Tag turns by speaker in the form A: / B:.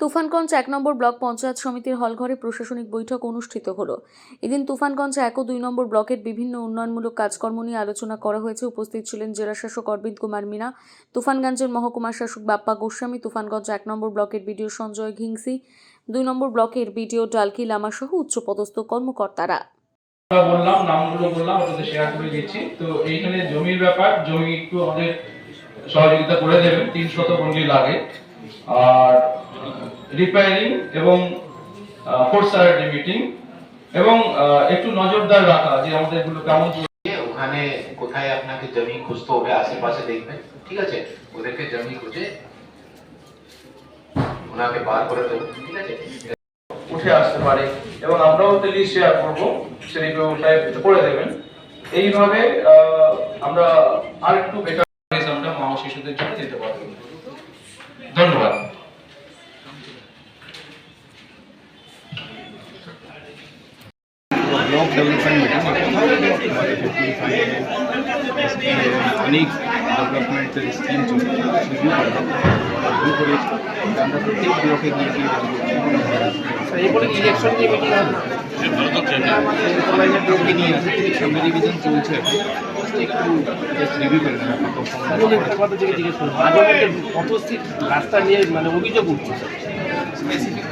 A: তুফানগঞ্জ ১ নম্বর block panchayat সমিতির হলঘরে প্রশাসনিক বৈঠক অনুষ্ঠিত হলো। এদিন তুফানগঞ্জ ১ ও ২ নম্বর ব্লকের বিভিন্ন উন্নয়নমূলক কাজকর্ম নিয়ে আলোচনা করা হয়েছে। উপস্থিত ছিলেন জেলা শাসক অরবিন্দ কুমার মিনা, তুফানগঞ্জের মহকুমা শাসক বাপ্পা গোস্বামী, তুফানগঞ্জ ১ নম্বর ব্লকের বিডিও সঞ্জয় ঘিংসি, ২ নম্বর ব্লকের বিডিও ডালকি লামা সহ উচ্চপদস্থ কর্মকর্তারা।
B: বললাম নামগুলো বললাম, আপনাদের শেয়ার করে দিচ্ছি। তো এইখানে জমির ব্যাপার, জমি একটু আমাদের সহযোগিতা করে দেবেন, ৩০০ বন্ডি লাগে। আর রিপেয়ারিং এবং ফোর্সারের মিটিং এবং একটু নজরদার রাখা যে আমাদের গুলো কেমন
C: ওখানে কোথায় আপনাকে জমি খুঁজতে হবে, আশেপাশে দেখবেন, ঠিক আছে? ওদেরকে জমি খুঁজে ওনাকে বার করে দেবো, ঠিক আছে?
B: উঠে আসতে পারে এবং আমরাও লিস্ট শেয়ার করবো, সেই ওটাই করে দেবেন। এইভাবে আমরা আর একটু বেটার আমরা মা ও শিশুদের জন্য দিতে পারবো। ধন্যবাদ।
D: ব্লক ডেভেলপমেন্ট অনেক ডেভেলপমেন্টের স্কিম চলছে, সেগুলো করে আমরা প্রত্যেক ব্লকে গিয়ে ইলেকশন নিয়ে মিটিং ব্লকে নিয়ে আসে, সামনে রিভিশন চলছে, একটু জাস্ট রিভিউ করে নেন।
E: কথা থেকে জিজ্ঞেস করুন, কত রাস্তা নিয়ে মানে অভিযোগ উঠছে
D: স্পেসিফিক